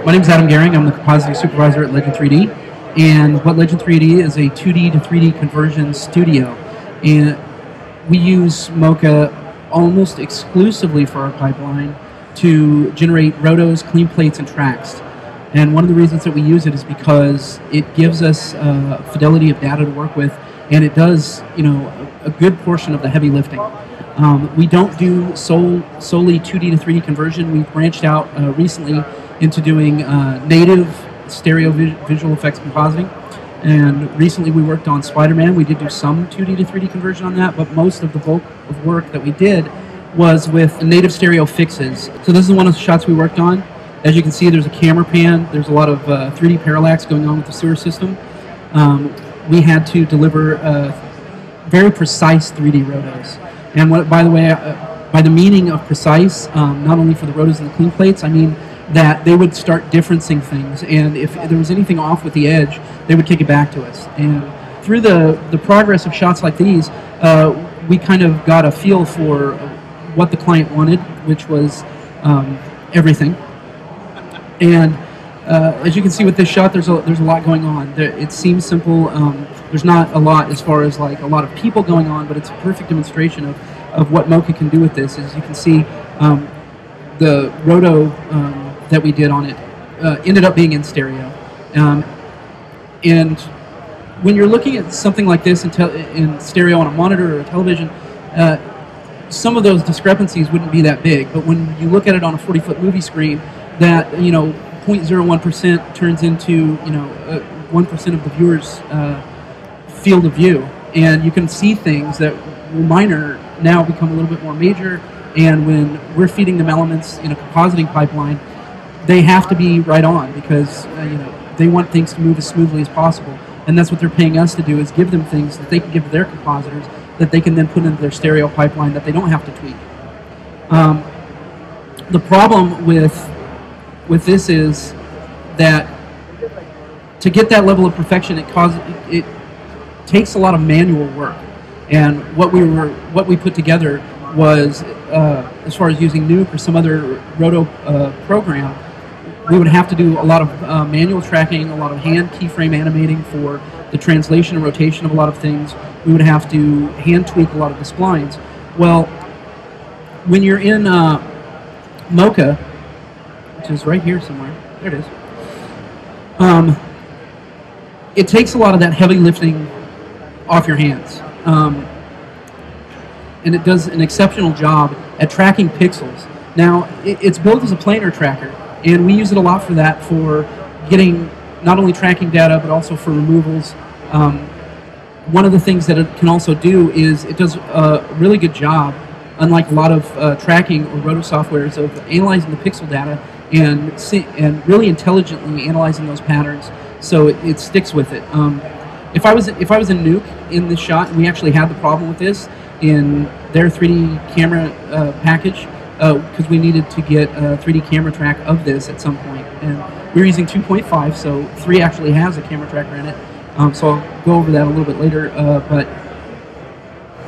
My name is Adam Gehring. I'm the compositing supervisor at Legend 3D. And what Legend 3D is a 2D to 3D conversion studio. And we use mocha almost exclusively for our pipeline to generate rotos, clean plates, and tracks. And one of the reasons that we use it is because it gives us fidelity of data to work with, and it does, a good portion of the heavy lifting. We don't do solely 2D to 3D conversion. We've branched out recently into doing native stereo visual effects compositing. And recently we worked on Spiderman. We did do some 2D to 3D conversion on that, but most of the bulk of work that we did was with native stereo fixes. So this is one of the shots we worked on. As you can see, there's a camera pan. There's a lot of 3D parallax going on with the sewer system. We had to deliver very precise 3D rotos. And what, by the way, by the meaning of precise, not only for the rotos and the clean plates, I mean that they would start differencing things, and if there was anything off with the edge, they would kick it back to us. And through the progress of shots like these, we kind of got a feel for what the client wanted, which was everything. And as you can see with this shot, there's a lot going on. It seems simple. There's not a lot as far as like a lot of people going on, but it's a perfect demonstration of what mocha can do with this. As you can see, the roto that we did on it ended up being in stereo. And when you're looking at something like this in stereo on a monitor or a television, some of those discrepancies wouldn't be that big. But when you look at it on a 40-foot movie screen, that 0.01% turns into 1% of the viewer's field of view, and you can see things that were minor now become a little bit more major. And when we're feeding them elements in a compositing pipeline, they have to be right on, because they want things to move as smoothly as possible, and that's what they're paying us to do, is give them things that they can give to their compositors that they can then put into their stereo pipeline that they don't have to tweak. The problem with this is that to get that level of perfection, it takes a lot of manual work. And what we put together was, as far as using Nuke or some other roto program, we would have to do a lot of manual tracking, a lot of hand keyframe animating for the translation and rotation of a lot of things. We would have to hand tweak a lot of the splines. Well, when you're in mocha, which is right here somewhere, there it is, it takes a lot of that heavy lifting off your hands. And it does an exceptional job at tracking pixels. Now, it's built as a planar tracker, and we use it a lot for that, for getting not only tracking data, but also for removals. One of the things that it can also do is it does a really good job, unlike a lot of tracking or roto softwares, of analyzing the pixel data and really intelligently analyzing those patterns, so it sticks with it. If I was in Nuke in this shot, and we actually had the problem with this in their 3D camera package, because we needed to get a 3D camera track of this at some point, and we were using 2.5, so 3 actually has a camera tracker in it. So I'll go over that a little bit later. But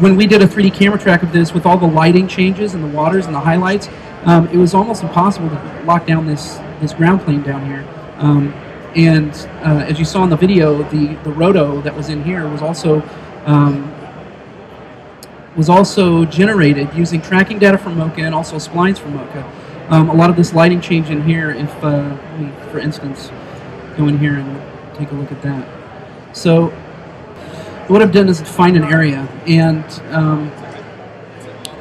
when we did a 3D camera track of this with all the lighting changes and the waters and the highlights, it was almost impossible to lock down this ground plane down here. And as you saw in the video, the roto that was in here was also generated using tracking data from mocha and also splines from mocha. A lot of this lighting change in here, if we, for instance, go in here and take a look at that. So what I've done is find an area, and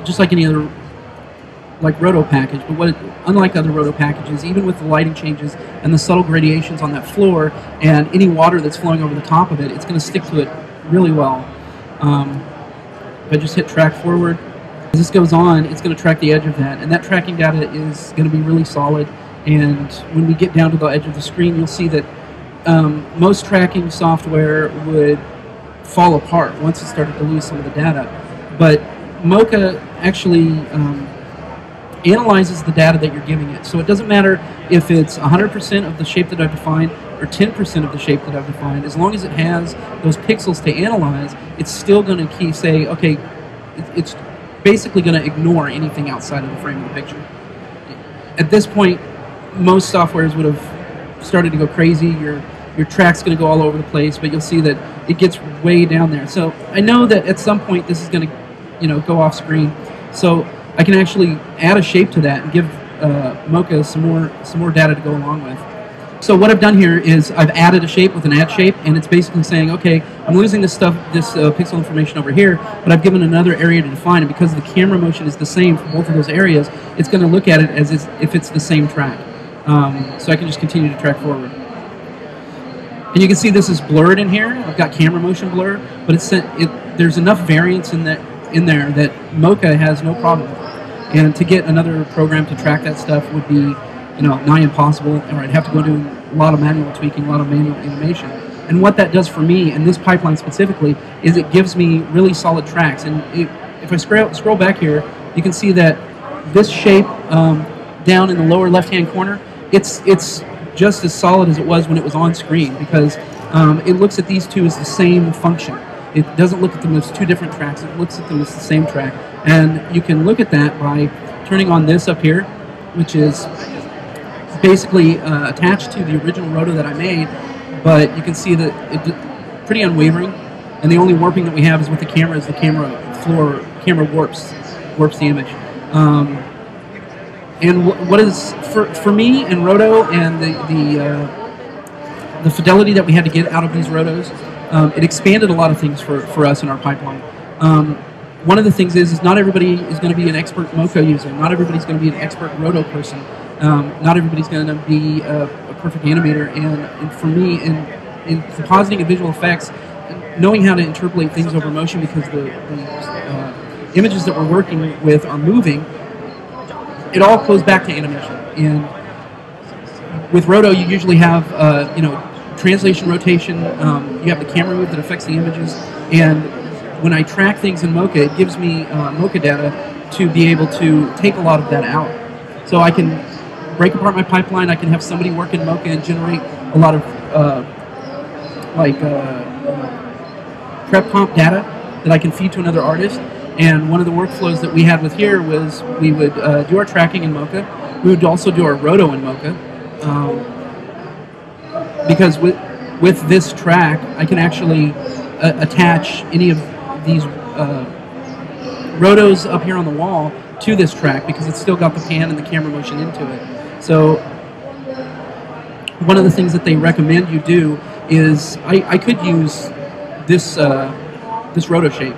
just like any other roto package, but unlike other roto packages, even with the lighting changes and the subtle gradations on that floor and any water that's flowing over the top of it, it's going to stick to it really well. If I just hit track forward, as this goes on, it's going to track the edge of that, and that tracking data is going to be really solid. And when we get down to the edge of the screen, you'll see that most tracking software would fall apart once it started to lose some of the data. But mocha actually analyzes the data that you're giving it. So it doesn't matter if it's 100% of the shape that I've defined or 10% of the shape that I've defined. As long as it has those pixels to analyze, it's still going to say, okay, it's basically going to ignore anything outside of the frame of the picture. At this point, most softwares would have started to go crazy. Your track's going to go all over the place, but you'll see that it gets way down there. So I know that at some point this is going to, go off screen. So I can actually add a shape to that and give Mocha some more data to go along with. So what I've done here is I've added a shape with an add shape, and it's basically saying, okay, I'm losing this pixel information over here, but I've given another area to define, and because the camera motion is the same for both of those areas, it's going to look at it as if it's the same track. So I can just continue to track forward. And you can see this is blurred in here. I've got camera motion blur, but there's enough variance in there that Mocha has no problem with. And to get another program to track that stuff would be nigh impossible, or I'd have to go do a lot of manual tweaking, a lot of manual animation. And what that does for me, in this pipeline specifically, is it gives me really solid tracks. And if I scroll back here, you can see that this shape down in the lower left-hand corner, it's just as solid as it was when it was on screen, because it looks at these two as the same function. It doesn't look at them as two different tracks, it looks at them as the same track. And you can look at that by turning on this up here, which is basically attached to the original roto that I made, but you can see that it's pretty unwavering, and the only warping that we have is with the camera, is the camera warps the image. And what is for me and roto, and the fidelity that we had to get out of these rotos, it expanded a lot of things for us in our pipeline. One of the things is not everybody is going to be an expert Mocha user. Not everybody's going to be an expert roto person. Not everybody's going to be a perfect animator. And for me, in compositing and visual effects, knowing how to interpolate things over motion, because the images that we're working with are moving, it all goes back to animation. And with roto, you usually have translation, rotation. You have the camera move that affects the images. And when I track things in Mocha, it gives me Mocha data to be able to take a lot of that out. So I can break apart my pipeline. I can have somebody work in Mocha and generate a lot of prep comp data that I can feed to another artist. And one of the workflows that we had with here was we would do our tracking in Mocha. We would also do our roto in Mocha. Because with this track, I can actually attach any of these rotos up here on the wall to this track, because it's still got the pan and the camera motion into it. So one of the things that they recommend you do is, I could use this roto shape.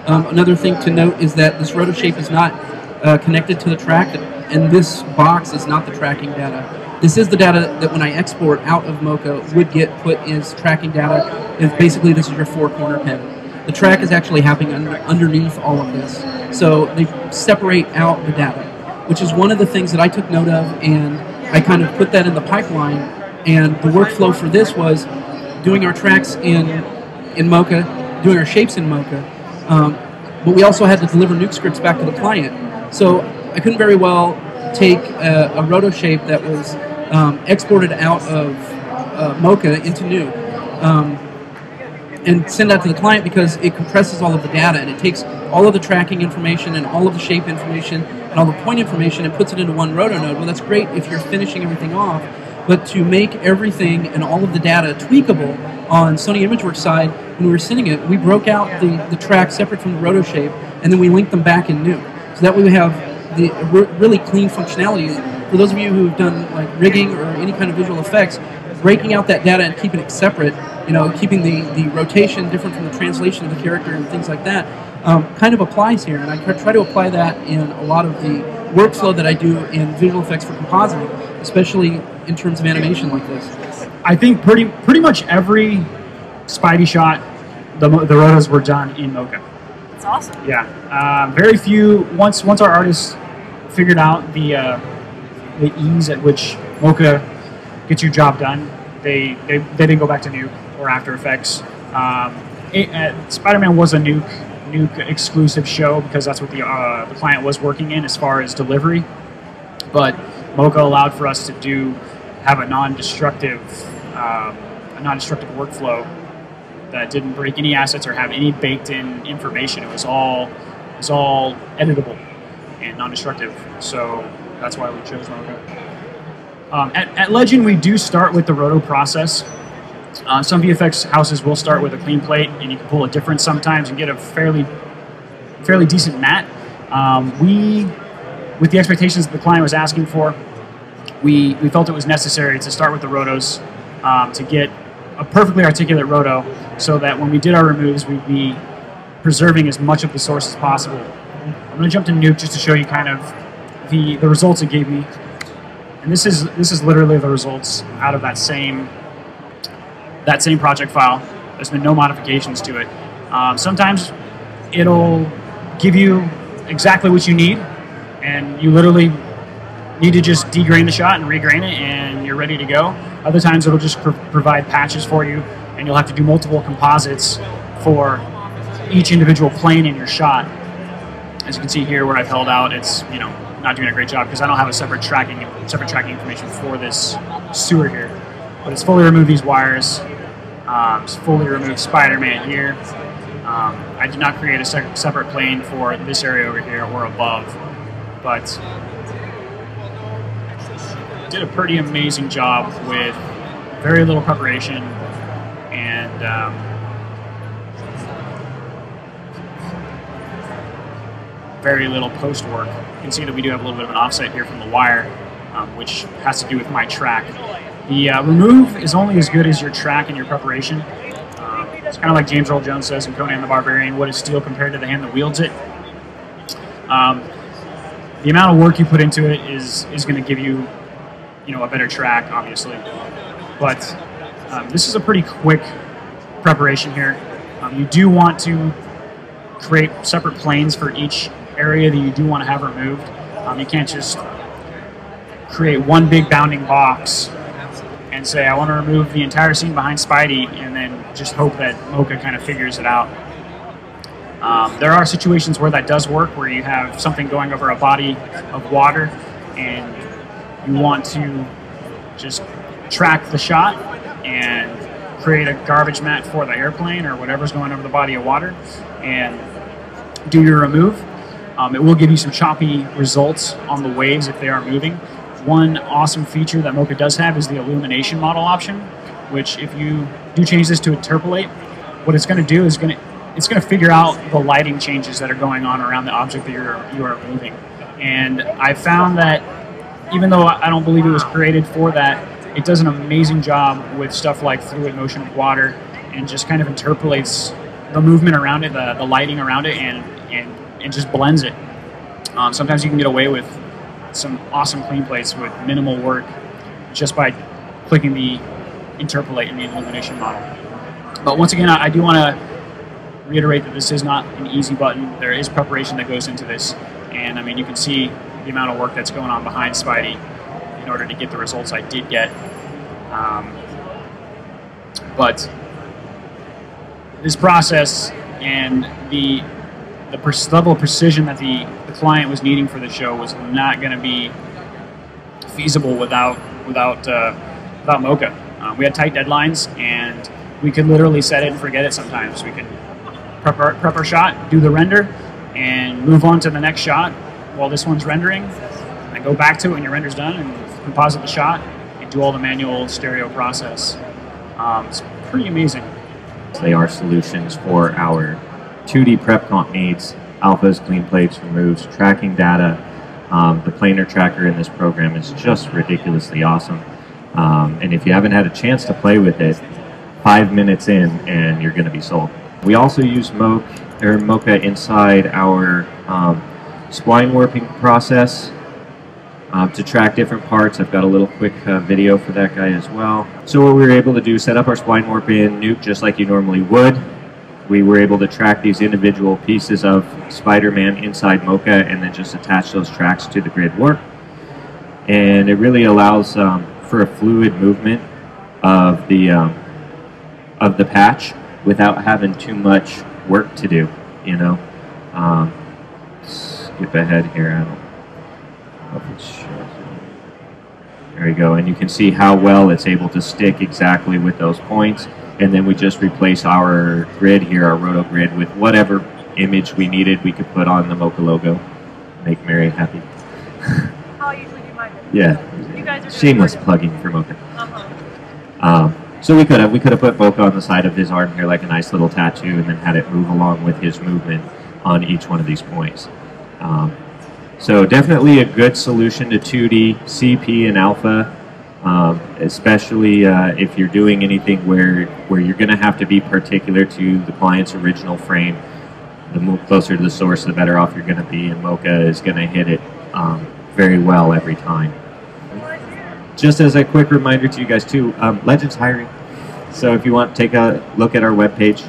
Another thing to note is that this roto shape is not connected to the track, and this box is not the tracking data. This is the data that when I export out of Mocha would get put as tracking data. And basically this is your four-corner pin. The track is actually happening underneath all of this. So they separate out the data, which is one of the things that I took note of, and I kind of put that in the pipeline. And the workflow for this was doing our tracks in Mocha, doing our shapes in Mocha, but we also had to deliver nuke scripts back to the client. So I couldn't very well take a roto shape that was exported out of Mocha into Nuke and send that to the client, because it compresses all of the data, and it takes all of the tracking information and all of the shape information and all the point information and puts it into one roto node. Well, that's great if you're finishing everything off, but to make everything and all of the data tweakable on Sony ImageWorks side, when we were sending it, we broke out the track separate from the roto shape, and then we linked them back in Nuke. So that way we have the really clean functionality. For those of you who've done like rigging or any kind of visual effects, breaking out that data and keeping it separate, keeping the rotation different from the translation of the character and things like that, kind of applies here. And I try to apply that in a lot of the workflow that I do in visual effects for compositing, especially in terms of animation like this. I think pretty much every Spidey shot, the rotos were done in Mocha. That's awesome. Yeah, very few. Once our artists figured out the ease at which Mocha gets your job done, they didn't go back to Nuke or After Effects. Spider-Man was a Nuke exclusive show, because that's what the client was working in as far as delivery. But Mocha allowed for us to have a non-destructive workflow that didn't break any assets or have any baked-in information. It was all editable and non-destructive. So that's why we chose Mocha. At Legend, we do start with the roto process. Some VFX houses will start with a clean plate, and you can pull a difference sometimes and get a fairly decent mat. With the expectations that the client was asking for, we felt it was necessary to start with the rotos to get a perfectly articulate roto, so that when we did our removes, we'd be preserving as much of the source as possible. I'm going to jump to Nuke just to show you kind of the results it gave me. And this is literally the results out of that same project file. There's been no modifications to it. Sometimes it'll give you exactly what you need, and you literally need to just degrain the shot and regrain it, and you're ready to go. Other times it'll just provide patches for you, and you'll have to do multiple composites for each individual plane in your shot. As you can see here, where I've held out, it's not doing a great job because I don't have a separate tracking information for this sewer here. But it's fully removed these wires. It's fully removed Spiderman here. I did not create a separate plane for this area over here or above, but did a pretty amazing job with very little preparation and very little post work. You can see that we do have a little bit of an offset here from the wire, which has to do with my track. The remove is only as good as your track and your preparation. It's kind of like James Earl Jones says in Conan the Barbarian, what is steel compared to the hand that wields it? The amount of work you put into it is going to give you, a better track, obviously. But this is a pretty quick preparation here. You do want to create separate planes for each area that you do want to have removed. You can't just create one big bounding box and say, I want to remove the entire scene behind Spidey, and then just hope that Mocha kind of figures it out. There are situations where that does work, where you have something going over a body of water, and you want to just track the shot and create a garbage mat for the airplane or whatever's going over the body of water, and do your remove. It will give you some choppy results on the waves if they are moving. One awesome feature that Mocha does have is the illumination model option, which if you do change this to interpolate, what it's going to do is it's going to figure out the lighting changes that are going on around the object that you are moving. And I found that even though I don't believe it was created for that, it does an amazing job with stuff like fluid motion of water, and just kind of interpolates the movement around it, the lighting around it, and just blends it. Sometimes you can get away with some awesome clean plates with minimal work just by clicking the interpolate in the illumination model. But once again, I do want to reiterate that this is not an easy button. There is preparation that goes into this, and I mean, you can see the amount of work that's going on behind Spidey in order to get the results I did get. But this process and the level of precision that the client was needing for the show was not going to be feasible without Mocha. We had tight deadlines, and we could literally set it and forget it sometimes. We could prep our shot, do the render, and move on to the next shot while this one's rendering, and go back to it when your render's done and composite the shot and do all the manual stereo process. It's pretty amazing. They are solutions for our 2D prep comp needs, alphas, clean plates, removes, tracking data. The planar tracker in this program is just ridiculously awesome. And if you haven't had a chance to play with it, 5 minutes in and you're going to be sold. We also use Mocha inside our spline warping process to track different parts. I've got a little quick video for that guy as well. So what we were able to do, set up our spline warp in Nuke just like you normally would. We were able to track these individual pieces of Spider-Man inside Mocha and then just attach those tracks to the grid warp. And it really allows for a fluid movement of the patch without having too much work to do, Skip ahead here. I don't know if it shows. There we go. And you can see how well it's able to stick exactly with those points. And then we just replace our grid here, our roto grid, with whatever image we needed. We could put on the Mocha logo. Make Mary happy. How I usually do mine. Yeah. You guys shameless plugging for Mocha. Uh-huh. So we could have put Mocha on the side of his arm here like a nice little tattoo, and then had it move along with his movement on each one of these points. So definitely a good solution to 2D, CP, and alpha, especially if you're doing anything where you're going to have to be particular to the client's original frame. The move closer to the source, the better off you're going to be, and Mocha is going to hit it very well every time. Just as a quick reminder to you guys too, Legends hiring. So if you want to take a look at our webpage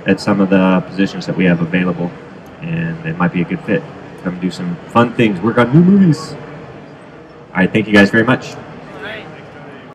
at some of the positions that we have available, and it might be a good fit. Come do some fun things, work on new movies. All right, thank you guys very much.